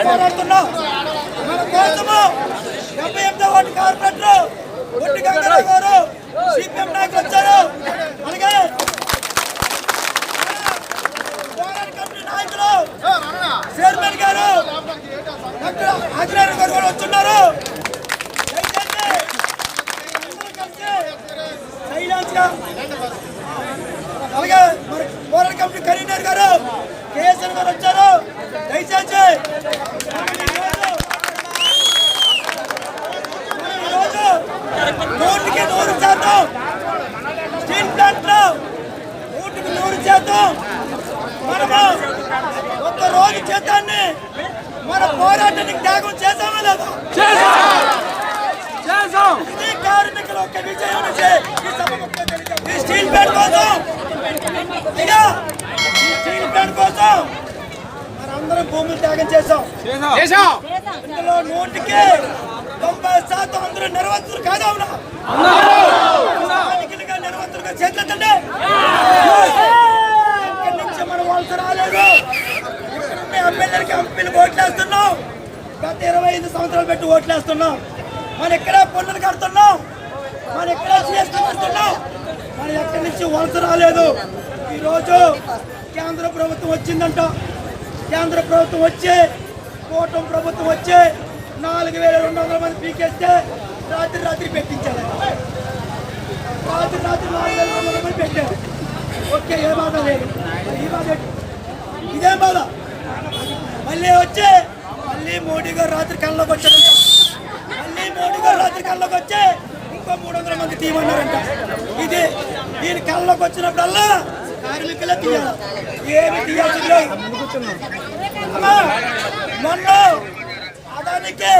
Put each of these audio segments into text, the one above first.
పోరాడుతున్నాం. మన కోసము 78వ ward corporator ఒట్టి గంగారావు గారు సిపిఎం నాయకులు వచ్చారు. అలాగే పోరాట కమిటీ నాయకులు చైర్మన్ గారు డాక్టర్ ఆంజనేయ గారు కూడా వచ్చున్నారు. అలాగే మరి పోరాట కమిటీ కరీంనగర్ గారు కేఎస్ఎన్ గారు వచ్చారు. దయచేసి ఈరోజు 100% స్టీల్ ప్లాంట్ లో 100% మనము ఒక్క రోజు చేతాన్ని మన పోరాటానికి త్యాగం చేసామా లేదా? ఇది కార్మికుల యొక్క విజయం. ఈ స్టీల్ ప్లాంట్ కోసం మనందరం భూములు త్యాగం చేసాం. ఇందులో 100% అందరూ నిర్వంతులు కాదా? నిర్వంతులుగా చేతులంటే ఇక్కడి నుంచి మనం వలస రాలేదు. ఇక్కడ ఎమ్మెల్యేలకి ఎంపీలు ఓట్లేస్తున్నాం. గత 25 సంవత్సరాలు పెట్టి ఓట్లేస్తున్నాం. మనం ఎక్కడే పన్నులు కడుతున్నాం. మనం ఎక్కడే జీఎస్టీ కడుతున్నాం. మనం ఎక్కడి నుంచి వలస రాలేదు. ఈరోజు కేంద్ర ప్రభుత్వం వచ్చిందంట. కేంద్ర ప్రభుత్వం వచ్చి కూటమి ప్రభుత్వం వచ్చి 4200 మంది పీకేస్తే రాత్రి పెట్టించారు. రాత్రి 4200 మంది పెట్టారు. ఓకే, ఏ బాధ లేదు. ఈ బాధ ఇదే బాధ. మళ్ళీ వచ్చి మళ్ళీ మోడీ గారు రాత్రి కళ్ళలోకి వచ్చారంట. మళ్ళీ మోడీ గారు రాత్రి కళ్ళలోకి వచ్చి ఇంకో 300 మంది తీయమన్నారంట. ఇది దీని కళ్ళలోకి వచ్చినప్పుడల్లా కార్మికులే తీయాలి. ఏమి తీయాల్సింది లేదు. మొన్న అదానికి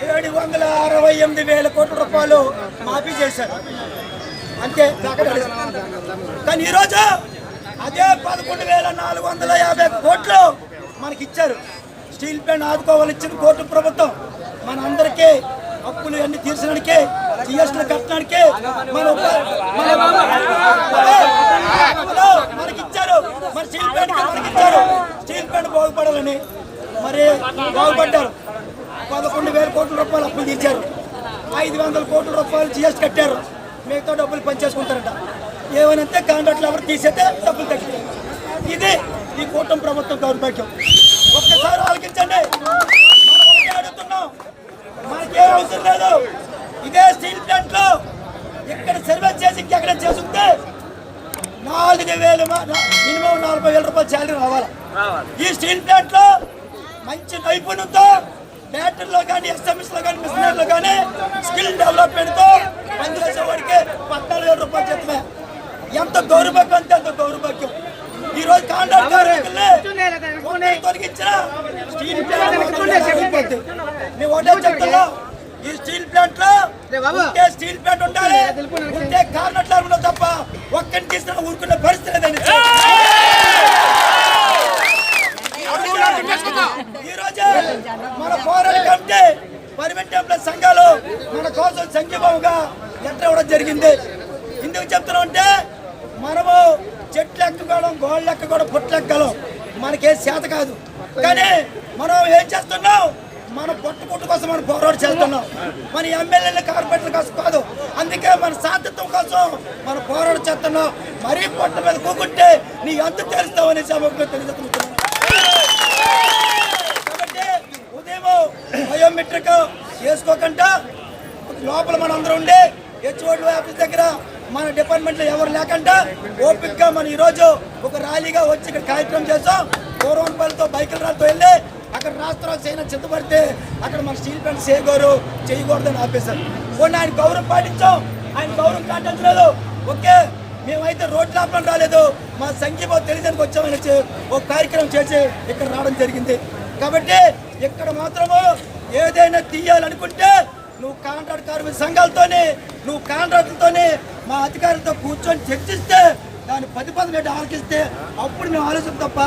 768,000 కోట్ల రూపాయలు మాఫీ చేశారు. అంతే. కానీ ఈరోజు అదే 11,450 కోట్లు మనకి ఇచ్చారు. స్టీల్ ప్లాంట్ ఆదుకోవాలి ఇచ్చిన కోర్టు ప్రభుత్వం. మన అందరికీ అప్పులు అన్ని తీర్చడానికి, జిఎస్టీ కట్టడానికి మనకి ఇచ్చారు. మరి స్టీల్ ప్లాంట్ మనకి ఇచ్చారు. స్టీల్ ప్లాంట్ బాగుపడాలని మరి బాగుపడ్డారు. 11,000 కోట్ల రూపాయలు అప్పులు తీర్చారు. 500 కోట్ల రూపాయలు జిఎస్టీ కట్టారు. మిగతా డబ్బులు పనిచేసుకుంటారంట. ఏమనంటే కాంట్రాక్ట్లు ఎవరు తీసేస్తే డబ్బులు తగ్గుతాయి. ఇది ఈ కూటమి ప్రభుత్వం దౌర్భాగ్యం. ఒక్కసారి ఆలోచించండి. మనం ఒకటే అడుగుతున్నాం, మనకేం అవసరం లేదు. ఇదే స్టీల్ ప్లాంట్ లో ఇక్కడ సర్వీస్ చేసి ఇంకెక్కడ చేసుకుంటే 4,000 మినిమం 40,000 రూపాయలు శాలరీ రావాలి. ఈ స్టీల్ ప్లాంట్ లో మంచి నైపుణ్యంతో బ్యాటరీలో కానీ, ఎస్ఎంఎస్ లో కానీ, మిషనరీలో కానీ స్కిల్ డెవలప్మెంట్ తో పనిచేసే వాడికి 14,000 రూపాయలు చెప్తామే. ఎంత దౌర్భాగ్యం అంటే అంత దౌర్భాగ్యం. ఈ రోజు కాంట్రాక్ట్ కార్మికుల్ని తొలగించిన స్టీల్ ప్లాంట్ మేము ఒకటే చెప్తున్నాం. ఈ స్టీల్ ప్లాంట్ లో స్టీల్ ప్లాంట్ ఉండాలి. ఉంటే కాంట్రాక్ట్ తప్ప ఒక్కరిని తీసుకున్న ఊరుకునే పరిస్థితి లేదండి. ఈ రోజు మన పోరాట కమిటీ పర్మనెంట్ ఎంప్లాయ్ సంఘాలు మన కోసం సంఘీభావంగా లెటర్ ఇవ్వడం జరిగింది. ఎందుకు చెప్తున్నాం అంటే మనము చెట్లు ఎక్కగలం, గోళ్ళు ఎక్కగలం, పుట్లు ఎక్కగలం. మనకేం చేత కాదు. కానీ మనం ఏం చేస్తున్నాం? మన పొట్టు కోసం మనం పోరాటం చేస్తున్నాం. మన ఎమ్మెల్యేల కార్పొరేట్ల కోసం కాదు. అందుకే మన శాంతిత్వం కోసం మనం పోరాటం చేస్తున్నాం. మరీ పొట్ట మీద కూకుంటే నీ అంత తెలుస్తామని సభకు తెలియజేస్తున్నాం. కాబట్టి ఉదయం బయోమెట్రిక్ వేసుకోకుండా లోపల మన అందరూ ఉండి హెచ్ఓడి ఆఫీస్ దగ్గర మన డిపార్ట్మెంట్లో ఎవరు లేకుండా ఓపిక్గా మనం ఈరోజు ఒక ర్యాలీగా వచ్చి ఇక్కడ కార్యక్రమం చేసాం. పూర్వంపల్లితో బైకుల రాళ్ళతో వెళ్ళి అక్కడ రాష్ట్రాలు చేయన చింతపడితే అక్కడ మన స్టీల్ ప్లాంట్ చేయగోరు చేయకూడదని ఆపేశారు. కొన్ని ఆయన గౌరవం పాటించాం. ఆయన గౌరవం పాటించలేదు. ఓకే, మేమైతే రోడ్లు ఆపడం రాలేదు. మా సంఘీభావం తెలియడానికి వచ్చామని ఒక కార్యక్రమం చేసి ఇక్కడ రావడం జరిగింది. కాబట్టి ఇక్కడ మాత్రము ఏదైనా తీయాలనుకుంటే నువ్వు కాంట్రాక్ట్ కార్మిక సంఘాలతోనే, నువ్వు కాంట్రాక్టులతోనే మా అధికారులతో కూర్చొని చర్చిస్తే దాన్ని 10 ఆలకిస్తే అప్పుడు మేము ఆలోచన తప్ప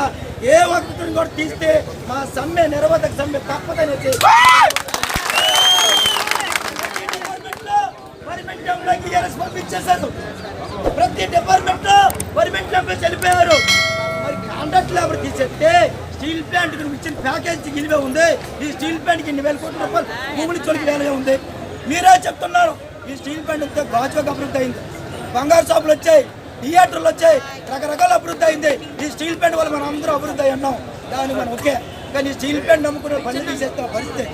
ఏ ఒక్కరిని కూడా తీస్తే మా సమ్మె నిరవధక సమ్మె తప్పదనేది. పంపించేశారు. ప్రతి డిపార్ట్మెంట్ లో పర్మనెంట్ ఎంప్లాయీస్ వెళ్ళిపోయారు. మరి కాంట్రాక్ట్ లేబర్ తీసేస్తే స్టీల్ ప్లాంట్కి నువ్వు ఇచ్చిన ప్యాకేజీ విలువే ఉంది. ఈ స్టీల్ ప్లాంట్కి ఇన్ని వేల కోట్ల రూపాయలు భూములు చొలికి వేలగా ఉంది. మీరే చెప్తున్నారు ఈ స్టీల్ ప్లాంట్ అంతా గాజువాక అభివృద్ధి అయింది, బంగారు షాపులు వచ్చాయి, థియేటర్లు వచ్చాయి, రకరకాల అభివృద్ధి అయింది. ఈ స్టీల్ ప్లాంట్ వల్ల మనం అందరూ అభివృద్ధి అయి ఉన్నాం. దాన్ని మనం ఓకే, కానీ ఈ స్టీల్ ప్లాంట్ నమ్ముకునే పని తీసేస్తున్న పరిస్థితి.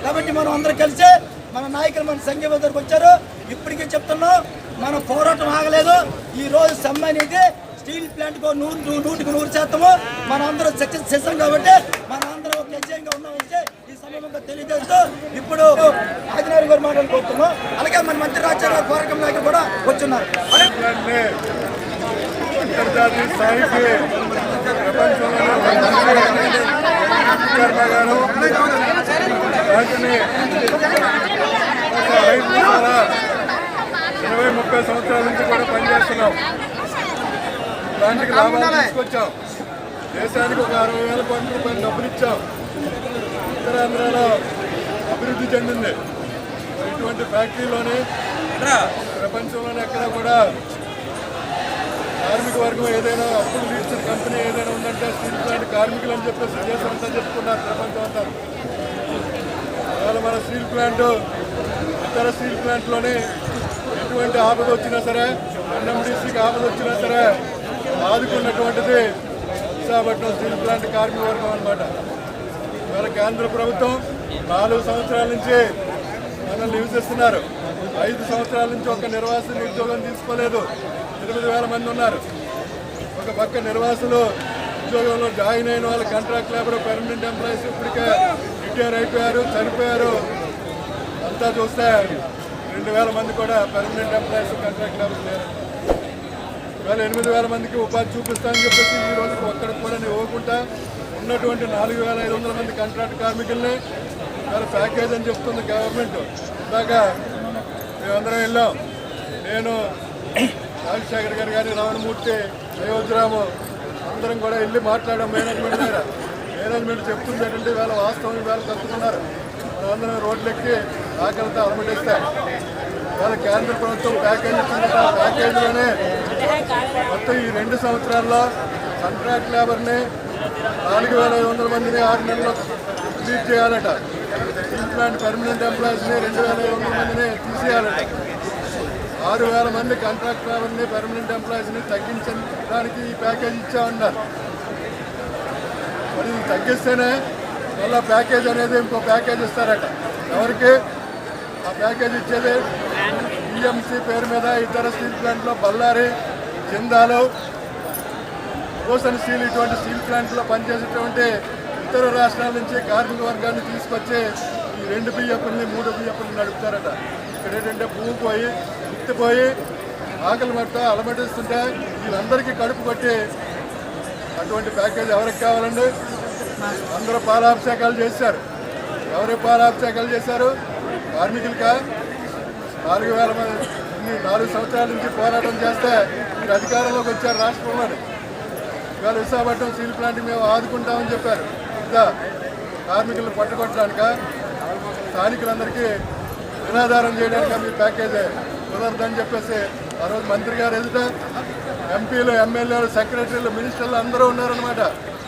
కాబట్టి మనం అందరం కలిసి మన నాయకులు మన సంఘం దగ్గరకు వచ్చారు. ఇప్పటికీ చెప్తున్నాం మన పోరాటం ఆగలేదు. ఈ రోజు సమ్మె అనేది స్టీల్ ప్లాంట్ 100% మన అందరూ సక్సెస్ చేస్తాం. కాబట్టి మన అందరూ ఒక యజ్ఞంగా ఉన్నామంటే ఈ సమయంలో తెలియజేస్తూ ఇప్పుడు ఆదినారాయణ గారు మాట్లాడుకుంటున్నాం. అలాగే మన మంత్రి రాజ్యాంగ పోరాటం నాయకులు కూడా వచ్చున్నారు. అంతర్జాతీయ స్థాయికి ప్రపంచంలో వాటిని 20-30 సంవత్సరాల నుంచి కూడా పనిచేస్తున్నాం. దానికి లాభాలు తీసుకొచ్చాం. దేశానికి ఒక 60,000 కోట్ల రూపాయలు డబ్బులు ఇచ్చాం. ఉత్తరాంధ్రలో అభివృద్ధి చెందింది. ఇటువంటి ఫ్యాక్టరీలోనే ప్రపంచంలోనే ఎక్కడా కూడా కార్మిక వర్గం ఏదైనా అప్పులు తీర్చిన కంపెనీ ఏదైనా ఉందంటే స్టీల్ ప్లాంట్ కార్మికులు అని చెప్పేసి దేశం అంతా చెప్పుకున్నారు, ప్రపంచం అంతా. ఇవాళ మన స్టీల్ ప్లాంట్ ఇతర స్టీల్ ప్లాంట్లోనే ఎటువంటి ఆపద వచ్చినా సరే, ఎన్ఎండిసికి ఆపద వచ్చినా సరే ఆదుకున్నటువంటిది విశాఖపట్నం స్టీల్ ప్లాంట్ కార్మిక వర్గం అనమాట. ఇవాళ కేంద్ర ప్రభుత్వం 4 సంవత్సరాల నుంచి మనల్ని హింసిస్తున్నారు. 5 సంవత్సరాల నుంచి ఒక నిర్వాసిత ఉద్యోగం తీసుకోలేదు. 8,000 మంది ఉన్నారు. ఒక పక్క నిర్వాసులు ఉద్యోగంలో జాయిన్ అయిన వాళ్ళు కాంట్రాక్ట్ లేబర్, పర్మనెంట్ ఎంప్లాయీస్ ఇప్పటికే రిటైర్ అయిపోయారు, చనిపోయారు. అంతా చూస్తే 2,000 మంది కూడా పర్మనెంట్ ఎంప్లాయీస్, కాంట్రాక్ట్ లేబర్ లేరు. ఇవాళ 8,000 మందికి ఉపాధి చూపిస్తామని చెప్పేసి ఈ రోజుకి ఒక్కడికి కూడా ఇవ్వకుండా ఉన్నటువంటి 4,500 మంది కాంట్రాక్ట్ కార్మికుల్ని వాళ్ళ ప్యాకేజ్ అని చెప్తుంది గవర్నమెంట్. ఇందాక మేమందరం వెళ్ళాం. నేను, రాజశేఖర్ గారు కానీ, రావణమూర్తి, అయోధ్యరాము అందరం కూడా వెళ్ళి మాట్లాడాం మేనేజ్మెంట్ దగ్గర. మేనేజ్మెంట్ చెప్తుంది ఏంటంటే ఇవాళ వాస్తవం ఇవాళ కలుపుకున్నారు. మనమందరం రోడ్లెక్కి ఆకలితో అలమటిస్తాం. ఇవాళ కేంద్ర ప్రభుత్వం ప్యాకేజ్ ఇచ్చిందట. ప్యాకేజీలోనే మొత్తం ఈ 2 సంవత్సరాల్లో కాంట్రాక్ట్ లేబర్ని 4,500 మందిని 6 నెలల్లో రిలీజ్ చేయాలట. స్టీల్ ప్లాంట్ పర్మనెంట్ ఎంప్లాయీస్ని 2,500 మందిని తీసేయాలట. 6,000 మంది కాంట్రాక్ట్ లేబర్ని, పర్మనెంట్ ఎంప్లాయీస్ని తగ్గించడానికి ఈ ప్యాకేజ్ ఇచ్చామన్నారు. మరి తగ్గిస్తేనే మళ్ళీ ప్యాకేజ్ అనేది ఇంకో ప్యాకేజ్ ఇస్తారట. ఎవరికి ఆ ప్యాకేజ్ ఇచ్చేది? ఈఎంసీ పేరు మీద ఇతర స్టీల్ ప్లాంట్లో బళ్ళారి, జిందాలు, రోషన్ స్టీల్ ఇటువంటి స్టీల్ ప్లాంట్లో పనిచేసేటువంటి ఇతర రాష్ట్రాల నుంచి కార్మిక వర్గాన్ని తీసుకొచ్చి ఈ 2 బియ్యపుల్ని 3 బియ్యపుల్ని నడుపుతారట. ఇక్కడ ఏంటంటే పువ్వు పోయి, ఎత్తిపోయి, ఆకలి మట్ట అలమటిస్తుంటే వీళ్ళందరికీ కడుపు కొట్టి అటువంటి ప్యాకేజ్ ఎవరికి కావాలండి? అందరూ పాలాభిషేకాలు చేశారు. ఎవరు పాలాభిషేకాలు చేశారు? కార్మికులకా? 4,000 మంది 4 సంవత్సరాల నుంచి పోరాటం చేస్తే మీరు అధికారంలోకి వచ్చారు రాష్ట్రంలోని. ఇవాళ విశాఖపట్నం స్టీల్ ప్లాంట్ మేము ఆదుకుంటామని చెప్పారు. ఇంకా కార్మికులను పట్టుకొట్టడానిక, స్థానికులందరికీ నిరాధారం చేయడానికి మీ ప్యాకేజీ కుదరదని చెప్పేసి ఆ రోజు మంత్రి గారు ఎదుట ఎంపీలు, ఎమ్మెల్యేలు, సెక్రటరీలు, మినిస్టర్లు అందరూ ఉన్నారనమాట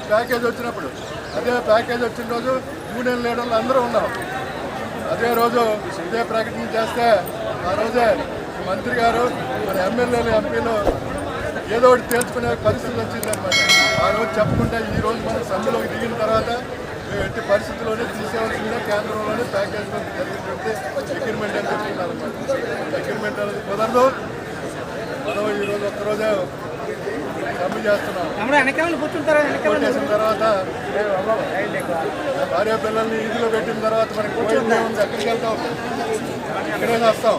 ప్యాకేజ్ వచ్చినప్పుడు. అదే ప్యాకేజ్ వచ్చిన రోజు యూనియన్ లీడర్లు అందరూ ఉన్నాం. అదే రోజు ఇదే ప్రకటన చేస్తే ఆ రోజే మంత్రి గారు, మన ఎమ్మెల్యేలు, ఎంపీలు ఏదో ఒకటి తేల్చుకునే పరిస్థితి వచ్చిందనమాట. ఆ రోజు చెప్పుకుంటే ఈ రోజు మనం సమ్మెలోకి దిగిన తర్వాత మేము ఎట్టి పరిస్థితుల్లోనే తీసేవలసిందే, కేంద్రంలోనే ప్యాకేజ్లో జరిగినటువంటి అగ్రిమెంట్ అని చెప్తున్నారనమాట. అగ్రిమెంట్ అనేది కుదరదు. మనం ఈరోజు ఒక్కరోజే సమ్మె చేస్తున్నాం. చేసిన తర్వాత భార్య పిల్లల్ని ఈదులో పెట్టిన తర్వాత మనకి పోయిందే ఉంది. ఎక్కడికి వెళ్తాం? ఇక్కడే వస్తాం.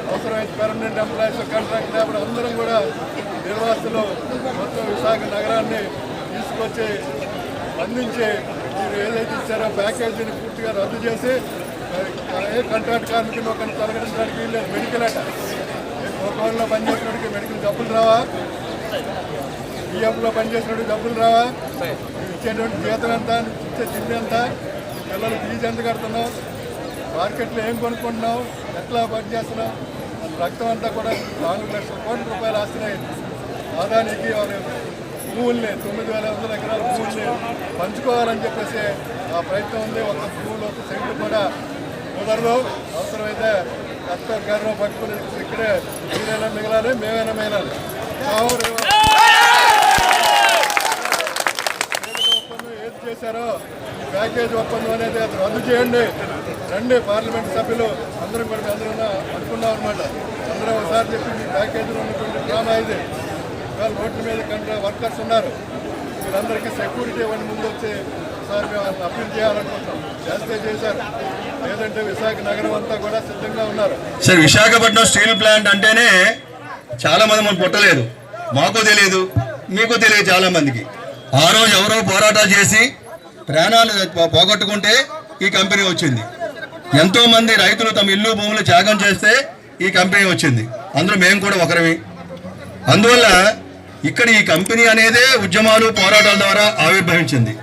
అవసరమైతే పర్మనెంట్ ఎంప్లాయీస్, కాంట్రాక్ట్ లేబర్ అందరం కూడా నిర్వాసితులు మొత్తం విశాఖ నగరాన్ని తీసుకొచ్చి అందించి మీరు ఏదైతే ఇచ్చారో ప్యాకేజీని పూర్తిగా రద్దు చేసి ఏ కాంట్రాక్ట్ కార్మికులు ఒకరిని తొలగించడానికి వీళ్ళేది మెడికల్ అట. గోకవరంలో పనిచేసినడికి మెడికల్ డబ్బులు రావా? బిఎఫ్లో పనిచేసినడికి డబ్బులు రావా? ఇచ్చేటువంటి జీతం ఎంత, ఇచ్చే తిండి ఎంత, పిల్లలు ఫీజు ఎంత కడుతున్నావు, మార్కెట్లో ఏం కొనుక్కుంటున్నావు, ఎట్లా పనిచేస్తున్నావు, రక్తం అంతా కూడా 4 లక్షల కోట్ల రూపాయలు ఆస్తున్నాయి. ఆదానికి భూముల్ని 9,500 ఎకరాల భూముల్ని పంచుకోవాలని చెప్పేసి ఆ ప్రయత్నం ఉంది. ఒక భూములు ఒక సెంటు కూడా కుదరదు. అవసరమైతే కలెక్టర్ గారిలో పట్టుకుని ఇక్కడే మీరైనా మిగలాలి, మేమైనా మిగలాలి. ఒప్పందం ఏది చేశారో ఈ ప్యాకేజ్ ఒప్పందం అనేది అది రద్దు చేయండి. రండి పార్లమెంట్ సభ్యులు అందరం కూడా అందరం అనుకున్నాం అనమాట. అందరం ఒకసారి చెప్పి మీ ప్యాకేజీలో ఉన్నటువంటి డ్రామా ఇది. ఇవాళ రోడ్ల మీద కంటే వర్కర్స్ ఉన్నారు, వీళ్ళందరికీ సెక్యూరిటీ ఇవ్వండి ముందు వచ్చి ఒకసారి మేము వాళ్ళని అప్పీల్ చేయాలనుకుంటున్నాం. చేస్తే చేశారు, లేదంటే విశాఖ నగరం అంతా కూడా సిద్ధంగా ఉన్నారు. సార్ విశాఖపట్నం స్టీల్ ప్లాంట్ అంటేనే చాలా మంది మనం పుట్టలేదు, మాకు తెలియదు, మీకు తెలియదు చాలా మందికి. ఆ రోజు ఎవరో పోరాటాలు చేసి ప్రాణాలు పోగొట్టుకుంటే ఈ కంపెనీ వచ్చింది. ఎంతో మంది రైతులు తమ ఇల్లు భూములు త్యాగం చేస్తే ఈ కంపెనీ వచ్చింది. అందులో మేము కూడా ఒకరివి. అందువల్ల ఇక్కడ ఈ కంపెనీ అనేదే ఉద్యమాలు పోరాటాల ద్వారా ఆవిర్భవించింది.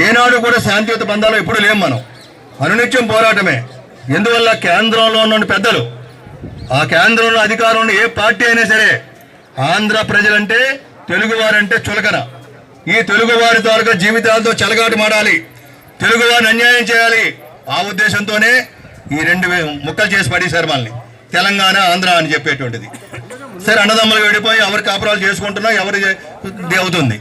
ఏనాడు కూడా శాంతియుత బంధాలు ఎప్పుడు లేం. మనం అనునిత్యం పోరాటమే. ఎందువల్ల కేంద్రంలో ఉన్న పెద్దలు, ఆ కేంద్రంలో అధికారంలో ఏ పార్టీ అయినా సరే ఆంధ్ర ప్రజలంటే తెలుగువారంటే చులకన. ఈ తెలుగువారి తాలూకా జీవితాలతో చెలగాటు మాడాలి, తెలుగువారిని అన్యాయం చేయాలి. ఆ ఉద్దేశంతోనే ఈ 2 ముక్కలు చేసి పడేశారు మనల్ని, తెలంగాణ ఆంధ్ర అని చెప్పేటువంటిది. సరే అన్నదమ్ములు విడిపోయి ఎవరి కాపురాలు చేసుకుంటున్నా ఎవరి అవుతుంది.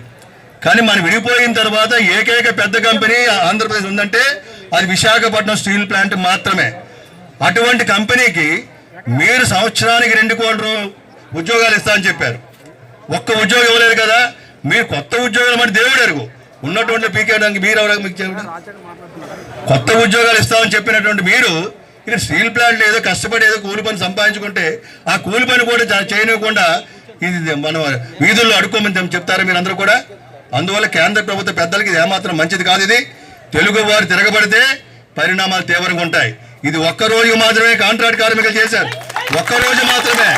కానీ మనం విడిపోయిన తర్వాత ఏకైక పెద్ద కంపెనీ ఆంధ్రప్రదేశ్ ఉందంటే అది విశాఖపట్నం స్టీల్ ప్లాంట్ మాత్రమే. అటువంటి కంపెనీకి మీరు సంవత్సరానికి 2 కోట్ల ఉద్యోగాలు ఇస్తామని చెప్పారు. ఒక్క ఉద్యోగం ఇవ్వలేదు కదా. మీరు కొత్త ఉద్యోగాలు మరి దేవుడు ఎరుగు ఉన్నటువంటి పీకేయడానికి మీరు ఎవరు మీకు చెప్పడం. కొత్త ఉద్యోగాలు ఇస్తామని చెప్పినటువంటి మీరు ఇక్కడ స్టీల్ ప్లాంట్ ఏదో కష్టపడి ఏదో కూలి పని సంపాదించుకుంటే ఆ కూలి పని కూడా చేయనివ్వకుండా ఇది మన వీధుల్లో అడుక్కోమని చెప్తారా మీరు అందరూ కూడా. అందువల్ల కేంద్ర ప్రభుత్వ పెద్దలకి ఇది ఏమాత్రం మంచిది కాదు. ఇది తెలుగు వారు తిరగబడితే పరిణామాలు తీవ్రంగా ఉంటాయి. ఇది ఒక్కరోజు మాత్రమే కాంట్రాక్ట్ కార్మికులు చేశారు. ఒక్కరోజు మాత్రమే.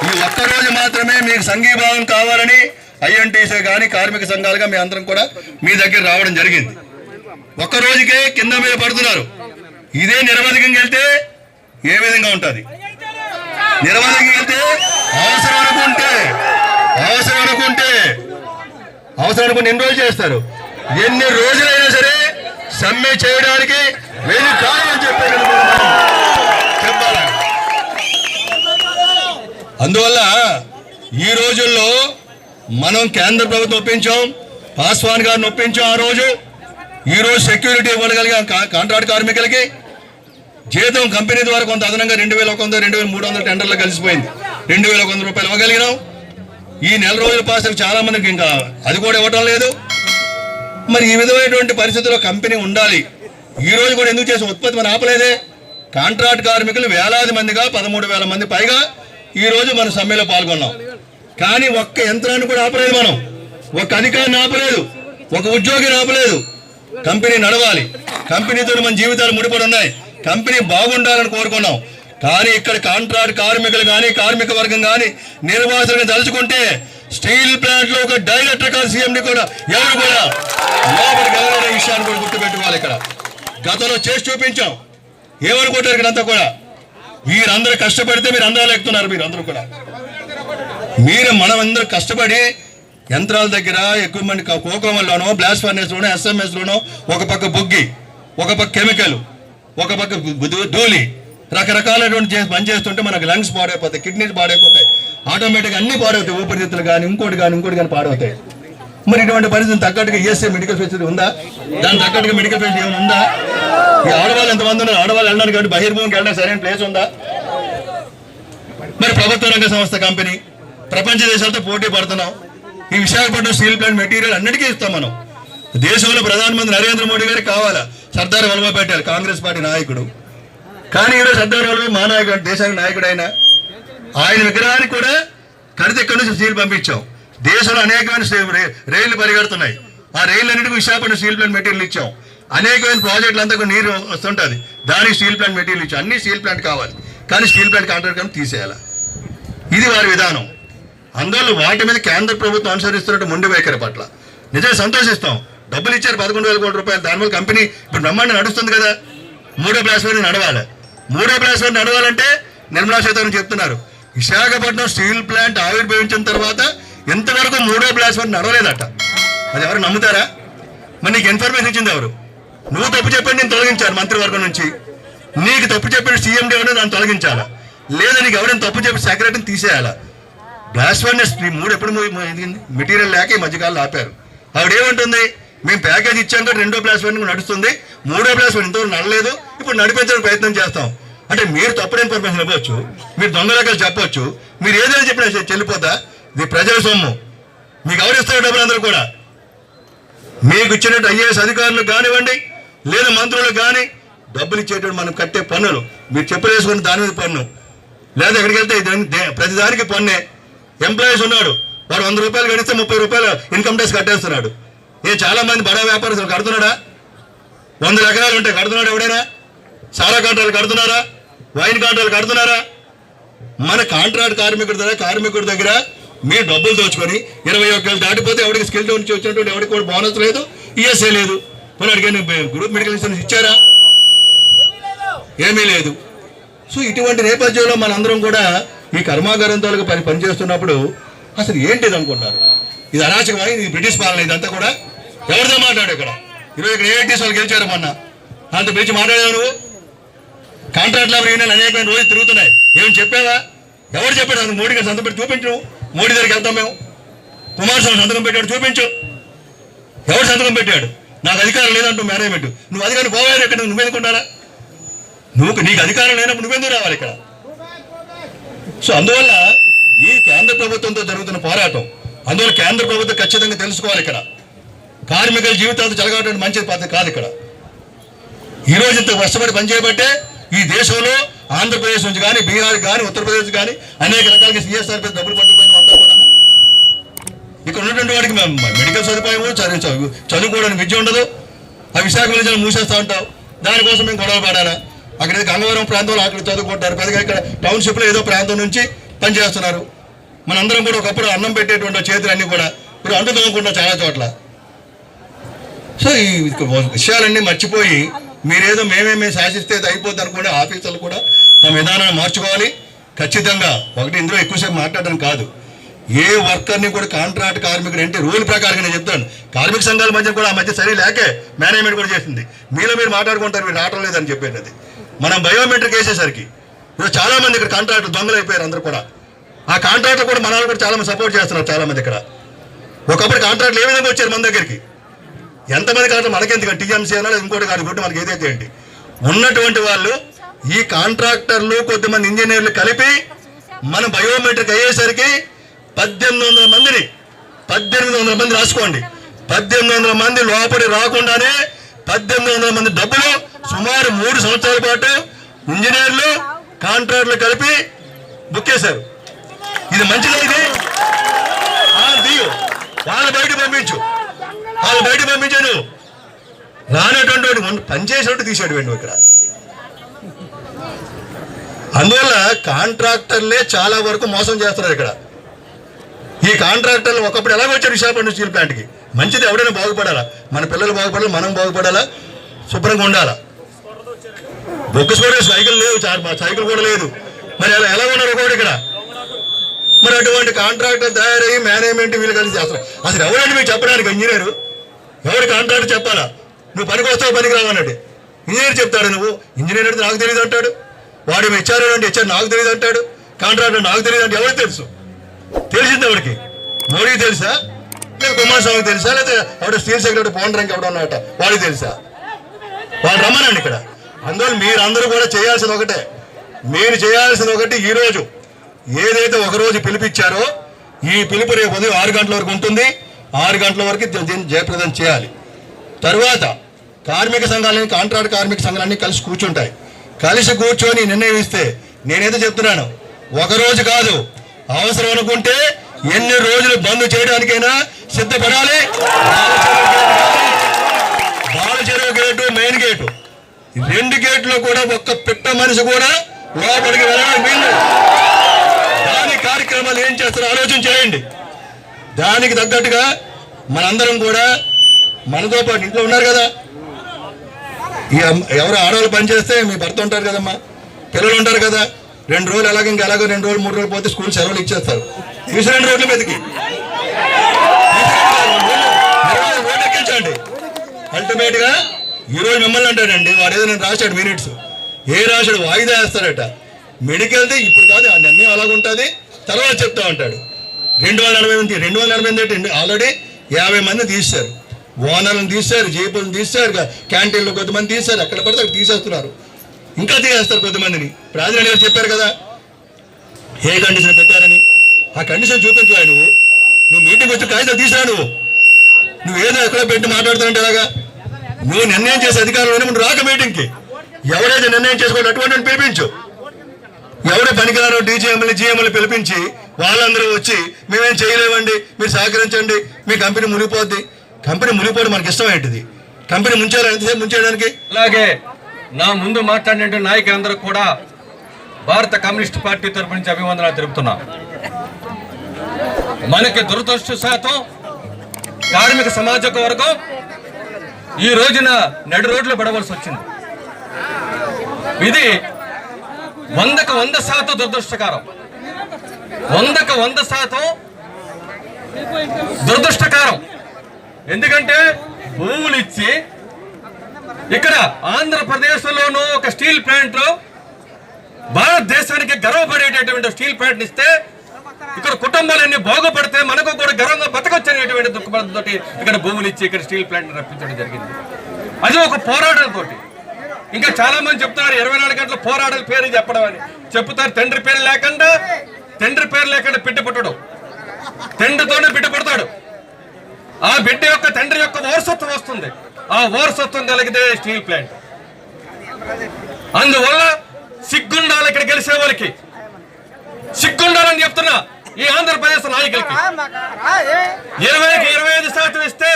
ఈ ఒక్కరోజు మాత్రమే మీకు సంఘీభావం కావాలని ఐఎన్టీసీ కానీ కార్మిక సంఘాలుగా మీ అందరం కూడా మీ దగ్గర రావడం జరిగింది. ఒక్కరోజుకే కింద మీద పడుతున్నారు. ఇదే నిరవధికంగా వెళ్తే ఏ విధంగా ఉంటుంది? నిరవధికంగా వెళ్తే అవసరం అనుకుంటే ఎన్ని రోజులు చేస్తారు? ఎన్ని రోజులైనా సరే సమ్మె చేయడానికి వేది కాదని చెప్పాలి. అందువల్ల ఈ రోజుల్లో మనం కేంద్ర ప్రభుత్వం ఒప్పించాం, పాస్వాన్ గారిని ఒప్పించాం. ఆ రోజు ఈ రోజు సెక్యూరిటీ ఇవ్వగలిగాం కాంట్రాక్ట్ కార్మికులకి. జీతం కంపెనీ ద్వారా కొంత అదనంగా 2,100, 2,300 టెండర్లు కలిసిపోయింది. 2,100 రూపాయలు ఇవ్వగలిగినాం. ఈ నెల రోజుల పాసులు చాలా మందికి ఇంకా అది కూడా ఇవ్వటం లేదు. మరి ఈ విధమైనటువంటి పరిస్థితుల్లో కంపెనీ ఉండాలి. ఈ రోజు కూడా ఎందుకు చేసి ఉత్పత్తి మనం ఆపలేదే. కాంట్రాక్ట్ కార్మికులు వేలాది మందిగా 13,000 మంది పైగా ఈ రోజు మన సమ్మెలో పాల్గొన్నాం. కానీ ఒక్క యంత్రాన్ని కూడా ఆపలేదు మనం, ఒక్క అధికారిని ఆపలేదు, ఒక ఉద్యోగిని ఆపలేదు. కంపెనీ నడవాలి, కంపెనీతో మన జీవితాలు ముడిపడి ఉన్నాయి, కంపెనీ బాగుండాలని కోరుకున్నాం. కానీ ఇక్కడ కాంట్రాక్ట్ కార్మికులు కానీ కార్మిక వర్గం కానీ నిర్వాసులను తలుచుకుంటే స్టీల్ ప్లాంట్ లో ఒక డైరెక్టర్ కాదు సీఎండి కూడా ఎవరు కూడా లోపలికి ఎవరైనా విషయాన్ని కూడా గుర్తుపెట్టుకోవాలి. ఇక్కడ గతంలో చేసి చూపించాం. ఏమనుకుంటారు ఇక్కడంతా కూడా వీరందరూ కష్టపడితే మీరు అందరూ ఎక్కుతున్నారు. మీరు అందరూ కూడా మనం అందరూ కష్టపడి యంత్రాల దగ్గర ఎక్విప్మెంట్ కోకోమల్లోనో బ్లాస్ట్ ఫర్నేస్ లోనో SMS లోనో ఒక పక్క బొగ్గి, ఒక పక్క కెమికల్, ఒక పక్క ధూళి రకరకాలటువంటి పని చేస్తుంటే మనకు లంగ్స్ పాడైపోతాయి, కిడ్నీస్ పాడైపోతాయి, ఆటోమేటిక్గా అన్ని పాడవుతాయి, ఊపిరితిత్తులు కానీ ఇంకోటి కానీ పాడవుతాయి. మరి ఇటువంటి పరిస్థితి తగ్గట్టుగా ESA మెడికల్ ఫెసిలిటీ ఉందా? దాని తగ్గట్టుగా మెడికల్ ఫెసిలిటీ ఏమైనా ఉందా? ఈ ఆడవాళ్ళు ఎంతమంది ఉన్నారు? ఆడవాళ్ళు వెళ్ళడానికి కాబట్టి బహిర్భూమికి వెళ్ళడానికి సరైన ప్లేస్ ఉందా? మరి ప్రభుత్వ రంగ సంస్థ కంపెనీ ప్రపంచ దేశాలతో పోటీ పడుతున్నాం. ఈ విశాఖపట్నం స్టీల్ ప్లాంట్ మెటీరియల్ అన్నిటికీ ఇస్తాం మనం. దేశంలో ప్రధానమంత్రి నరేంద్ర మోడీ గారికి కావాలా? సర్దార్ వల్లభాయ్ పటేల్ కాంగ్రెస్ పార్టీ నాయకుడు. కానీ ఈరోజు సర్దార్ వల్లభాయ్ మా నాయకుడు, దేశానికి నాయకుడు ఆయన విగ్రహానికి కూడా కడితే ఇక్కడి నుంచి స్టీల్ పంపించాం. దేశంలో అనేకమైన రైళ్లు పరిగెడుతున్నాయి. ఆ రైళ్ళన్నిటికీ విశాఖపట్నం స్టీల్ ప్లాంట్ మెటీరియల్ ఇచ్చాం. అనేకమైన ప్రాజెక్టులు అంతా నీరు వస్తుంటుంది, దానికి స్టీల్ ప్లాంట్ మెటీరియల్ ఇచ్చాం. అన్ని స్టీల్ ప్లాంట్ కావాలి, కానీ స్టీల్ ప్లాంట్ కాంట్రాక్ట్ తీసేయాలి. ఇది వారి విధానం. అందువల్ల వాటి మీద కేంద్ర ప్రభుత్వం అనుసరిస్తున్నట్టు మొండి వైఖరి పట్ల నిజంగా సంతోషిస్తాం. డబ్బులు ఇచ్చారు 11,000 కోట్ల రూపాయలు. దానివల్ల కంపెనీ ఇప్పుడు బ్రహ్మాండం నడుస్తుంది కదా. 3వ బ్లాస్ట్ ఫర్నేస్ నడవాలి. 3వ బ్లాస్ట్ ఫర్నేస్ నడవాలంటే నిర్మలా సీతారామన్ చెప్తున్నారు, విశాఖపట్నం స్టీల్ ప్లాంట్ ఆవిర్భవించిన తర్వాత ఇంతవరకు 3వ బ్లాస్ట్ ఫర్నెస్ నడవలేదట. అది ఎవరు నమ్ముతారా? మరి నీకు ఇన్ఫర్మేషన్ ఇచ్చింది ఎవరు? నువ్వు తప్పు చెప్పండి, నేను తొలగించాను మంత్రివర్గం నుంచి. నీకు తప్పు చెప్పిన సీఎండీ ఎవరైనా దాన్ని తొలగించాలా, లేదా నీకు ఎవరైనా తప్పు చెప్పి సెక్రటరీని తీసేయాలా? బ్లాస్ట్ ఫర్నెస్ 3 ఎప్పుడు మెటీరియల్ లేక ఈ మధ్యకాలంలో ఆపారు. ఆవిడేమంటుంది, మేము ప్యాకేజ్ ఇచ్చాక 2వ బ్లాస్ట్ ఫర్నెస్ నడుస్తుంది, 3వ బ్లాస్ట్ ఫర్నెస్ ఇంతవరకు నడలేదు, ఇప్పుడు నడిపించడానికి ప్రయత్నం చేస్తాం. అంటే మీరు తప్పుడు ఇన్ఫర్మేషన్ ఇవ్వచ్చు, మీరు దొంగ రకాలు చెప్పొచ్చు, మీరు ఏదైనా చెప్పినా చెల్లిపోతా? ఇది ప్రజల సొమ్ము, మీకు ఎవరిస్తారు డబ్బులు? అందరూ కూడా మీకు ఇచ్చినట్టు ఐఏఎస్ అధికారులకు కానివ్వండి, లేదా మంత్రులకు కానీ డబ్బులు ఇచ్చేటప్పుడు మనం కట్టే పన్నులు, మీరు చెప్పులు వేసుకుని దాని మీద పన్ను, లేదా ఎక్కడికి వెళ్తే ప్రతిదానికి పన్నే. ఎంప్లాయీస్ ఉన్నాడు, వాడు 100 రూపాయలు గడిస్తే 30 రూపాయలు ఇన్కమ్ ట్యాక్స్ కట్టేస్తున్నాడు. చాలా మంది బడా వ్యాపారస్తులు కడుతున్నాడా? 100 ఎకరాలు ఉంటాయి, కడుతున్నాడు ఎవడైనా? సారా కాంట్రాలు కడుతున్నారా? వైన్ కాంట్రాలు కడుతున్నారా? మన కాంట్రాక్ట్ కార్మికుడి దగ్గర మీరు డబ్బులు దోచుకొని 21 ఏళ్ళు దాటిపోతే ఎవరికి స్కిల్ నుంచి వచ్చినటువంటి ఎవరికి కూడా బోనస్ లేదు, ఈఎస్ఐ లేదు. మరి అడిగాను గ్రూప్ మెడికల్ ఇన్సూరెన్స్ ఇచ్చారా? ఏమీ లేదు. సో ఇటువంటి నేపథ్యంలో మనందరం కూడా ఈ కర్మాగారంతో పనిచేస్తున్నప్పుడు అసలు ఏంటిది అనుకుంటారు? ఇది అరాచకమై, ఇది బ్రిటిష్ పాలన, ఇదంతా కూడా ఎవరితో మాట్లాడు ఇక్కడ? ఈరోజు ఇక్కడ ఏఐటీస్ వాళ్ళు గెలిచారు మొన్న, అంత పిలిచి మాట్లాడావు నువ్వు? కాంట్రాక్ట్ లేబర్ యూనియన్ అనేకమైన రోజులు తిరుగుతున్నాయి, ఏమి చెప్పావా? ఎవరు చెప్పాడు? అందుకు మోడీ గారు సంతకం పెట్టి చూపించు. మోడీ దగ్గరికి వెళ్తాం మేము. కుమారస్వామి సంతకం పెట్టాడు, చూపించు. ఎవరు సంతకం పెట్టాడు? నాకు అధికారం లేదంటూ మేనేజ్మెంట్. నువ్వు అధికారం పోవాలి, ఎక్కడ నువ్వెందుకుంటారా? నీకు అధికారం లేనప్పుడు నువ్వెందుకు రావాలి ఇక్కడ? సో అందువల్ల ఈ కేంద్ర ప్రభుత్వంతో జరుగుతున్న పోరాటం, అందువల్ల కేంద్ర ప్రభుత్వం ఖచ్చితంగా తెలుసుకోవాలి. ఇక్కడ కార్మికుల జీవితాలతో చెలగడం మంచి పద్ధతి కాదు. ఇక్కడ ఈరోజు ఇంత కష్టపడి పనిచేయబట్టే ఈ దేశంలో ఆంధ్రప్రదేశ్ నుంచి కానీ, బీహార్ కానీ, ఉత్తరప్రదేశ్ కానీ అనేక రకాలుగా సిఎస్ఆర్ మీద డబ్బులు పట్టుకుపోయిన అంతా కూడా ఇక్కడ ఉన్నటువంటి వాడికి మెడికల్ సదుపాయము, చదువుకోవడానికి విద్య ఉండదు. ఆ విశాఖ విలేజ్లో మూసేస్తూ ఉంటావు, దానికోసం మేము గొడవ పడాలా? అక్కడ గంగవరం ప్రాంతంలో అక్కడ చదువుకుంటారు, పెద్దగా ఇక్కడ టౌన్షిప్లో ఏదో ప్రాంతం నుంచి పనిచేస్తున్నారు. మనందరం కూడా ఒకప్పుడు అన్నం పెట్టేటువంటి చేతులు అన్నీ కూడా ఇప్పుడు అంటు తోముకుంటాం చాలా చోట్ల. సో ఈ విషయాలన్నీ మర్చిపోయి మీరేదో మేమేమే శాసిస్తే అది అయిపోద్ది అనుకుంటే ఆఫీసర్లు కూడా తమ విధానాన్ని మార్చుకోవాలి. ఖచ్చితంగా ఒకటి ఇందులో ఎక్కువసేపు మాట్లాడడం కాదు, ఏ వర్కర్ని కూడా కాంట్రాక్ట్ కార్మికుడు అంటే రూల్ ప్రకారంగా నేను చెప్తాను. కార్మిక సంఘాల మధ్య కూడా ఆ మధ్య సరే లేకే మేనేజ్మెంట్ కూడా చేసింది. మీలో మీరు మాట్లాడుకుంటారు, మీరు రావడం లేదని చెప్పేది. అది మనం బయోమెట్రిక్ వేసేసరికి ఇప్పుడు చాలా మంది ఇక్కడ కాంట్రాక్టర్ దొంగలు అయిపోయారు అందరూ కూడా. ఆ కాంట్రాక్టర్ కూడా మన వాళ్ళు కూడా చాలా మంది సపోర్ట్ చేస్తున్నారు. చాలా మంది ఇక్కడ ఒకప్పుడు కాంట్రాక్ట్లు ఏ విధంగా వచ్చారు మన దగ్గరికి? ఎంతమంది కాంట్రాక్ట్ మనకెందుకు? టీఎంసీ అయినా ఇంకోటి కాదు, ఇంకోటి మనకి ఏదైతే ఏంటి ఉన్నటువంటి వాళ్ళు ఈ కాంట్రాక్టర్లు కొద్దిమంది ఇంజనీర్లు కలిపి మన బయోమెట్రిక్ అయ్యేసరికి 1800 మంది రాసుకోండి. 1800 మంది లోపలి రాకుండానే 1800 మంది డబ్బులు సుమారు 3 సంవత్సరాల పాటు ఇంజనీర్లు కాంట్రాక్టర్లు కలిపి బుక్ చేశారు. ఇది మంచిదా? ఇది తీయు, వాళ్ళు బయటకు పంపించు, వాళ్ళు బయటకు పంపించాను. రానటువంటి పనిచేసినట్టు తీసాడు వెండు ఇక్కడ. అందువల్ల కాంట్రాక్టర్లే చాలా వరకు మోసం చేస్తున్నారు ఇక్కడ. ఈ కాంట్రాక్టర్లు ఒకప్పుడు ఎలా వచ్చారు విశాఖపట్నం స్టీల్ ప్లాంట్కి? మంచిది, ఎవడైనా బాగుపడాలా, మన పిల్లలు బాగుపడాలి, మనం బాగుపడాలా, శుభ్రంగా ఉండాలా. బొగ్గు కూడా సైకిల్ లేవు, సైకిల్ కూడా లేదు. మరి ఎలా ఉన్నారు ఒకటి ఇక్కడ? మరి అటువంటి కాంట్రాక్టర్ తయారయ్యి మేనేజ్మెంట్ వీళ్ళు కలిసి చేస్తారు. అసలు ఎవరండి మీకు చెప్పడానికి? ఇంజనీరు ఎవరు కాంట్రాక్టర్ చెప్పాలా? నువ్వు పనికి వస్తావు, పనికి రావన్నట్టు ఇంజనీర్ చెప్తాడు. నువ్వు ఇంజనీర్ అంటే నాకు తెలియదు అంటాడు, వాడు హెచ్ఆర్ అంటే హెచ్ఆర్ నాకు తెలియదు అంటాడు, కాంట్రాక్టర్ నాకు తెలియదు అంటే ఎవరికి తెలుసు? తెలిసింది ఎవరికి? మోడీకి తెలుసా? లేదా కుమారస్వామికి తెలుసా? లేదా ఎవడో స్టీల్ సెక్రటరీ పవన్ ఎవడో ఉన్నట వాడికి తెలుసా? వాడు రమ్మనండి ఇక్కడ. అందువల్ల మీరందరూ కూడా చేయాల్సింది ఒకటే, మీరు చేయాల్సింది ఒకటి. ఈరోజు ఏదైతే ఒకరోజు పిలిపించారో ఈ పిలుపు రేపు ఉదయం 6 గంటల వరకు ఉంటుంది. 6 గంటల వరకు దీన్ని జయప్రదం చేయాలి. తర్వాత కార్మిక సంఘాలని, కాంట్రాక్ట్ కార్మిక సంఘాలన్నీ కలిసి కూర్చుంటాయి. కలిసి కూర్చొని నిర్ణయం ఇస్తే, నేనైతే చెప్తున్నాను, ఒకరోజు కాదు, అవసరం అనుకుంటే ఎన్ని రోజులు బంద్ చేయడానికైనా సిద్ధపడాలి. బాలచెరువు గేటు, మెయిన్ గేటు, 2 గేట్లో కూడా ఒక్క పిట్ట మనిషి కూడా లోపలికి వెళ్ళడం వీళ్ళు. దాని కార్యక్రమాలు ఏం చేస్తారో ఆలోచన చేయండి. దానికి తగ్గట్టుగా మనందరం కూడా మనతో పాటు ఇంట్లో ఉన్నారు కదా, ఎవరు ఆడవాళ్ళు పనిచేస్తే మీ భర్త ఉంటారు కదమ్మా, పిల్లలు ఉంటారు కదా, 2 రోజులు ఎలాగో 2 రోజులు 3 రోజులు పోతే స్కూల్ సెలవులు ఇచ్చేస్తారు. 2 రోడ్ల మీదకి ఓటెక్కించండి. అల్టిమేట్ గా ఈ రోజు మిమ్మల్ని అంటాడండి, వాడు ఏదో నేను రాశాడు మినిట్స్, ఏ రాశాడు వాయిదా వేస్తాడట. మెడికల్ది ఇప్పుడు కాదు, అన్నీ అలాగుంటుంది, తర్వాత చెప్తా ఉంటాడు. 248 ఏంటి, ఆల్రెడీ 50 మంది తీశారు, ఓనర్లను తీశారు, జేబులను తీశారు, క్యాంటీన్లో కొంతమంది తీశారు, ఎక్కడ పడితే అక్కడ తీసేస్తున్నారు, ఇంకా తీసేస్తారు కొంతమందిని. రాజధాని గారు చెప్పారు కదా ఏ కండిషన్ పెట్టారని, ఆ కండిషన్ చూపించు. నువ్వు మీటింగ్ వచ్చి కాగితం తీసిరా, నువ్వు ఏదో ఎక్కడ పెట్టి మాట్లాడుతానంటే ఎలాగా? నువ్వు నిర్ణయం చేసే అధికారులు నువ్వు రాక మీటింగ్కి, ఎవరైతే నిర్ణయం చేసుకోవాలి అటువంటి పిలిపించు. ఎవరు పనికిరారో డీజీఎంలు జీఎంలు పిలిపించి వాళ్ళందరూ వచ్చి మేమేం చేయలేవండి, మీరు సహకరించండి, మీ కంపెనీ మునిగిపోద్ది. కంపెనీ మునిగిపోవడం మనకి ఇష్టం ఏంటిది? కంపెనీ ముంచారు ఎంతసేపు ముంచేయడానికి. అలాగే నా ముందు మాట్లాడిన నాయకులందరూ కూడా భారత కమ్యూనిస్ట్ పార్టీ తరపు నుంచి అభివందనాలు తెలుపుతున్నా. మనకి దురదృష్టవశాతం కార్మిక సమాజక వర్గం ఈ రోజున నడి రోడ్లు పడవలసి వచ్చింది. ఇది 100% దురదృష్టకరం. 100% దురదృష్టకరం. ఎందుకంటే భూములు ఇచ్చి ఇక్కడ ఆంధ్రప్రదేశ్లోనూ ఒక స్టీల్ ప్లాంట్, భారతదేశానికి గర్వపడేటటువంటి స్టీల్ ప్లాంట్ ఇస్తే ఇక్కడ కుటుంబాలన్నీ బాగుపడితే మనకు కూడా గర్వంగా బతకొచ్చనేటువంటి దుఃఖపడంతో ఇక్కడ భూములు ఇచ్చి ఇక్కడ స్టీల్ ప్లాంట్ రప్పించడం జరిగింది. అది ఒక పోరాటంతో. ఇంకా చాలా మంది చెప్తున్నారు 24 గంటల పోరాటాల పేరు చెప్పడం అని చెప్తారు. తండ్రి పేరు లేకుండా బిడ్డ పుట్టడు, తండ్రితోనే బిడ్డ పుడతాడు. ఆ బిడ్డ యొక్క తండ్రి యొక్క వారసత్వం వస్తుంది. ఆ వారసత్వం కలిగితే స్టీల్ ప్లాంట్. అందువల్ల సిగ్గుండాలి ఇక్కడ గెలిచే వాళ్ళకి, సిగ్గుండాలని చెప్తున్నా ఈ ఆంధ్రప్రదేశ్ నాయకులకి. 20కి 25% ఇస్తే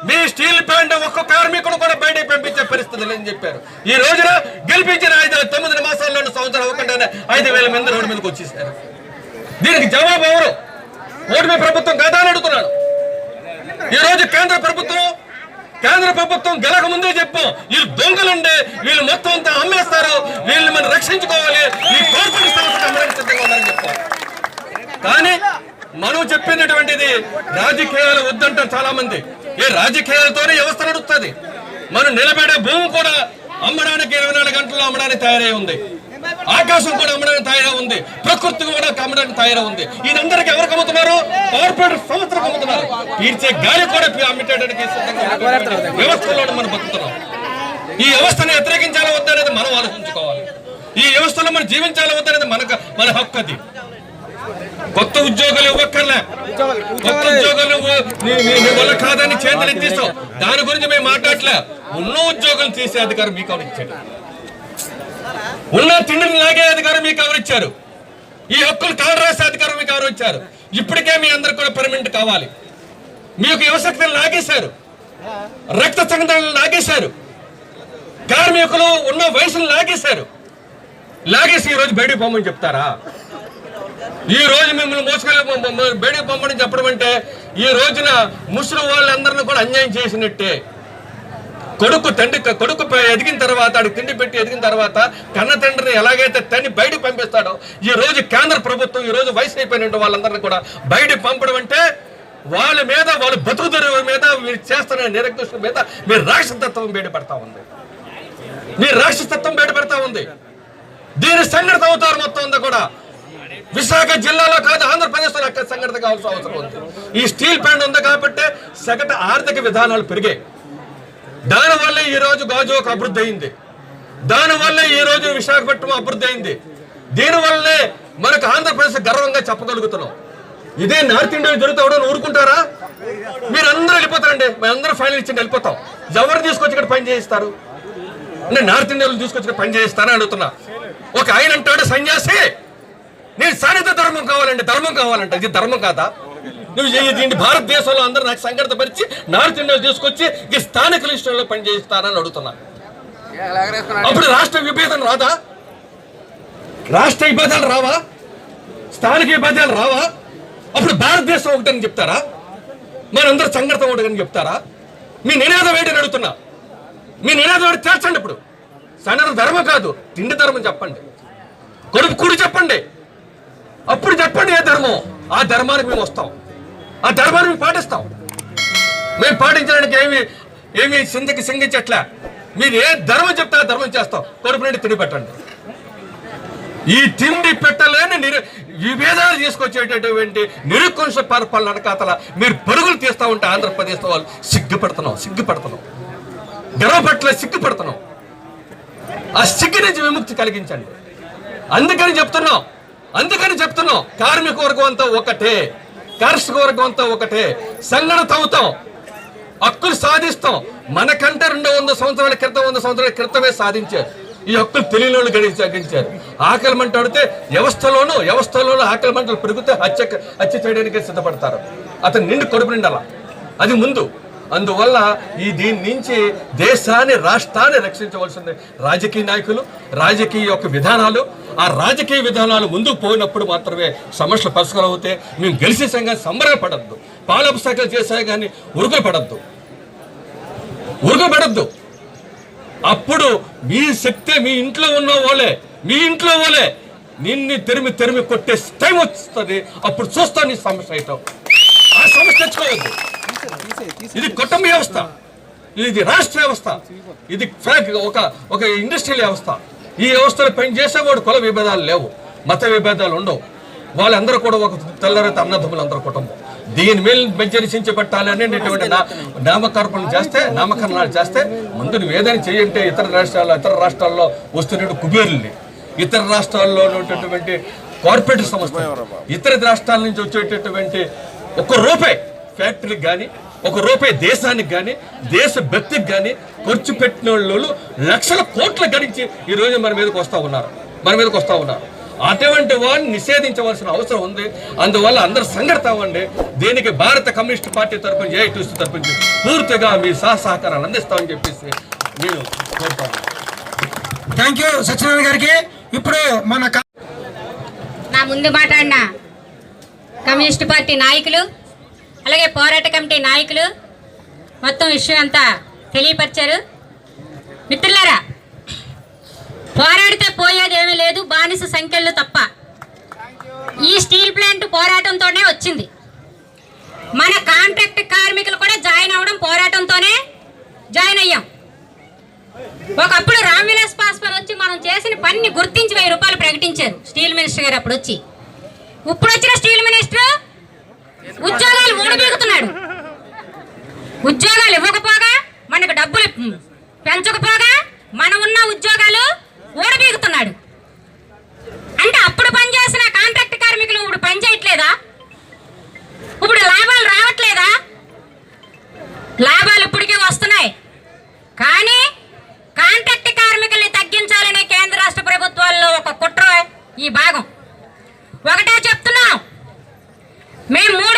మీ స్టీల్ ప్లాంట్ ఒక్క కార్మికుడు కూడా బయటకు పంపించే పరిస్థితి లేదని చెప్పారు. ఈ రోజున గెలిపించిన 9 మాసాల్లోని సంవత్సరం అవ్వకుండానే 5,000 మంది రోడ్డు మీదకి వచ్చేసారు. దీనికి జవాబు ఎవరు? ఓటమి ప్రభుత్వం కదా అని అడుగుతున్నాను. ఈ రోజు కేంద్ర ప్రభుత్వం గెలక ముందే చెప్పాం, వీళ్ళు దొంగలుండే, వీళ్ళు మొత్తం అంతా అమ్మేస్తారు, వీళ్ళు మనం రక్షించుకోవాలి, ఈ కార్పొరేట్ సంస్థకు అమ్మడానికి సిద్ధంగా ఉన్నారని చెప్పాం. కానీ మనం చెప్పినటువంటిది రాజకీయాలు వద్దంటారు చాలా మంది. ఈ రాజకీయాలతోనే వ్యవస్థ నడుస్తుంది. మనం నిలబడే భూమి కూడా అమ్మడానికి 24 గంటల్లో అమ్మడానికి తయారై ఉంది. ఆకాశం కూడా అమ్మడానికి తయారై ఉంది. ప్రకృతి కూడా అమ్మడానికి తయారై ఉంది. ఇదందరికి ఎవరికి అమ్ముతున్నారు? కార్పొరేట్ సంస్థలకు అమ్ముతున్నారు. పీల్చే గాలి కూడా అమ్మేయడానికి వ్యవస్థలో మనం బతుకుతున్నాం. ఈ వ్యవస్థను వ్యతిరేకించాలా వద్దనేది మనం ఆలోచించుకోవాలి. ఈ వ్యవస్థలో మనం జీవించాలా వద్దనేది మన హక్కు. అది కొత్త ఉద్యోగాలు ఇవ్వక్కర్లే, కొత్త ఉద్యోగాలు మీ వల్ల కాదని చేతులు ఎత్తిస్తాం. దాని గురించి మేము మాట్లాడలే. ఉన్న ఉద్యోగాలు తీసే అధికారం మీకు ఎవరిచ్చారు? ఉన్న తిండిని లాగే అధికారం మీకు ఎవరిచ్చారు? ఈ హక్కులు కాలు రాసే అధికారం మీకు ఎవరు ఇచ్చారు? ఇప్పటికే మీ అందరికి కూడా పర్మనెంట్ కావాలి. మీకు యువశక్తిని లాగేశారు, రక్త సంఘటనలు లాగేశారు, కార్మికులు ఉన్న వయసును లాగేసి ఈ రోజు బయటకు పొమ్మని చెప్తారా? ఈ రోజు మిమ్మల్ని మోసుకెళ్ళి బయటకు పంపని చెప్పడం అంటే ఈ రోజున ముసలి వాళ్ళందరినీ కూడా అన్యాయం చేసినట్టే. కొడుకు ఎదిగిన తర్వాత, తిండి పెట్టి ఎదిగిన తర్వాత కన్న తండ్రిని ఎలాగైతే తన్ని బయటకు పంపిస్తాడో, ఈ రోజు కేంద్ర ప్రభుత్వం ఈ రోజు వయసు అయిపోయిన వాళ్ళందరినీ కూడా బయటకు పంపడం అంటే వాళ్ళ మీద, వాళ్ళ బతుకుదెరువు మీద, మీరు చేస్తున్న నిరక్షణ మీద మీరు రాక్షసత్వం బయటపడతా ఉంది. దీని సంఘటన అవుతారు మొత్తం అంతా కూడా. విశాఖ జిల్లాలో కాదు, ఆంధ్రప్రదేశ్లో అక్కడ సంఘటన కావాల్సిన అవసరం ఉంది. ఈ స్టీల్ ప్లాంట్ ఉంది కాబట్టి సగటు ఆర్థిక విధానాలు పెరిగాయి. దానివల్ల ఈ రోజు గాజువాక అభివృద్ధి అయింది. దానివల్ల ఈ రోజు విశాఖపట్నం అభివృద్ధి అయింది. దీనివల్లనే మనకు ఆంధ్రప్రదేశ్ గర్వంగా చెప్పగలుగుతున్నాం. ఇదే నార్త్ ఇండియా జరుగుతాడని ఊరుకుంటారా? మీరు అందరూ వెళ్ళిపోతారండి. మేము అందరూ ఫైనల్ ఇచ్చి వెళ్ళిపోతాం. ఎవరు తీసుకొచ్చి ఇక్కడ పని చేయిస్తారు? అంటే నార్త్ ఇండియాలో తీసుకొచ్చి ఇక్కడ పని చేయిస్తారని అడుగుతున్నా. ఒక ఆయన అంటాడు సన్యాసి, నేను సానిధ్య ధర్మం కావాలంటే ఇది ధర్మం కాదా? నువ్వు దీన్ని భారతదేశంలో అందరూ నాకు సంఘటితపరిచి నార్త్ ఇండియా తీసుకొచ్చి ఈ స్థానిక లిస్టుల్లో పనిచేస్తానని అడుగుతున్నా. అప్పుడు రాష్ట్ర విభేదన రాదా? రాష్ట్ర విభేదాలు రావా? స్థానిక విభేదాలు రావా? అప్పుడు భారతదేశం ఒకటని చెప్తారా? మనందరూ సంఘటన ఒకటని చెప్తారా? మీ నినాదం ఏంటని అడుగుతున్నా. మీ నినాదం ఏంటి తేల్చండి. ఇప్పుడు సన్నర ధర్మం కాదు, తిండి ధర్మం చెప్పండి, కొడుకు కూడి చెప్పండి. అప్పుడు చెప్పండి ఏ ధర్మం. ఆ ధర్మానికి మేము వస్తాం, ఆ ధర్మాన్ని మేము పాటిస్తాం. మేము పాటించడానికి ఏమి సింగించట్లే. మీరు ఏ ధర్మం చెప్తే ఆ ధర్మం చేస్తాం. కడుపు నుండి తిండి పెట్టండి. ఈ తిండి పెట్టలేని విభేదాలు తీసుకొచ్చేటటువంటి నిరుకుంశ పరిపాలన కాతల మీరు పరుగులు తీస్తూ ఉంటే ఆంధ్రప్రదేశ్ వాళ్ళు సిగ్గుపడుతున్నాం. గర్వపట్ల సిగ్గుపడుతున్నాం. ఆ సిగ్గు నుంచి విముక్తి కలిగించండి. అందుకని చెప్తున్నాం కార్మిక వర్గం అంతా ఒకటే, కర్షక వర్గం అంతా ఒకటే. సంఘటన అవుతాం, హక్కులు సాధిస్తాం. మనకంటే 200 సంవత్సరాల క్రితం 100 సంవత్సరాల క్రితమే సాధించారు. ఈ హక్కులు తెలియని వాళ్ళు గడించారు. ఆకలి మంట అడితే వ్యవస్థలోనూ ఆకలి మంటలు పెరిగితే హత్య చేయడానికి సిద్ధపడతారు. అతను నిండు కడుపు నిండాల, అది ముందు. అందువల్ల దీని నుంచి దేశాన్ని రాష్ట్రాన్ని రక్షించవలసింది రాజకీయ నాయకులు, రాజకీయ యొక్క విధానాలు. ఆ రాజకీయ విధానాలు ముందుకు పోయినప్పుడు మాత్రమే సమస్యలు పరిష్కారం అవుతాయి. మేము గెలిచే సంఘాన్ని సంబరపడద్దు, పాలపుస్తకాలు చేసే కానీ ఉరుకుపడద్దు. అప్పుడు మీ శక్తి మీ ఇంట్లో ఉన్న వాళ్ళే నిన్ను తెరిమి కొట్టే టైం వస్తుంది. అప్పుడు చూస్తాను నీ సమస్య అయితావు. ఆ సమస్య తెచ్చుకోవద్దు. ఇది కుటుంబ వ్యవస్థ, ఇది రాష్ట్ర వ్యవస్థ, ఇది ఒక ఇండస్ట్రియల్ వ్యవస్థ. ఈ వ్యవస్థలో పనిచేసేవాడు కుల విభేదాలు లేవు, మత విభేదాలు ఉండవు. వాళ్ళందరూ కూడా ఒక తెల్లరైతే అన్నదమ్ములు అందరూ కుటుంబం. దీని మీద మెచ్చరిసించి పెట్టాలి అనేటువంటి నామకరణాలు చేస్తే ముందు నువ్వు ఏదైనా చేయంటే ఇతర రాష్ట్రాల్లో వస్తున్నటువంటి కుబేరుల్ని, ఇతర రాష్ట్రాల్లో ఉన్నటువంటి కార్పొరేట్ సంస్థలు, ఇతర రాష్ట్రాల నుంచి వచ్చేటటువంటి ₹1 ఫ్యాక్టరీకి కానీ ₹1 దేశానికి కానీ దేశ భక్తికి కానీ ఖర్చు పెట్టిన వాళ్ళు లక్షల కోట్లు గడించి ఈరోజు మన మీదకి వస్తూ ఉన్నారు. అటువంటి వారిని నిషేధించవలసిన అవసరం ఉంది. అందువల్ల అందరూ సంఘటిత అవ్వండి. దీనికి భారత కమ్యూనిస్ట్ పార్టీ తరఫున ఏఐటీసీ తరఫున పూర్తిగా మీ సహకారాలు అందిస్తామని చెప్పేసి నేను కోరుతాను. థ్యాంక్ యూ సత్యనారాయణ గారికి. ఇప్పుడు నా ముందు మాట్లాడిన కమ్యూనిస్ట్ పార్టీ నాయకులు, అలాగే పోరాట కమిటీ నాయకులు మొత్తం విషయం అంతా తెలియపరిచారు. మిత్రులారా, పోరాడితే పోయేదేమీ లేదు, బానిస సంఖ్యలు తప్ప. ఈ స్టీల్ ప్లాంట్ పోరాటంతోనే వచ్చింది. మన కాంట్రాక్ట్ కార్మికులు కూడా జాయిన్ అవ్వడం పోరాటంతోనే జాయిన్ అయ్యాం. ఒకప్పుడు రామ్ విలాస్ పాస్వాన్ వచ్చి మనం చేసిన పనిని గుర్తించి ₹1000 ప్రకటించారు స్టీల్ మినిస్టర్ గారు. అప్పుడు ఇప్పుడు వచ్చిన స్టీల్ మినిస్టర్ ఉద్యోగాలు ఊడబీగుతున్నాడు. ఉద్యోగాలు ఇవ్వకపోగా, మనకు డబ్బులు పెంచకపోగా మనం ఉన్న ఉద్యోగాలు ఊడబీగుతున్నాడు. అంటే అప్పుడు పనిచేసిన కాంట్రాక్ట్ కార్మికులు ఇప్పుడు పని చేయట్లేదా? ఇప్పుడు లాభాలు రావట్లేదా? లాభాలు ఇప్పటికే వస్తున్నాయి. కానీ కాంట్రాక్ట్ కార్మికుల్ని తగ్గించాలనే కేంద్ర రాష్ట్ర ప్రభుత్వాల్లో ఒక కుట్ర ఈ భాగం. ఒకటే చెప్తున్నాం, మేము 3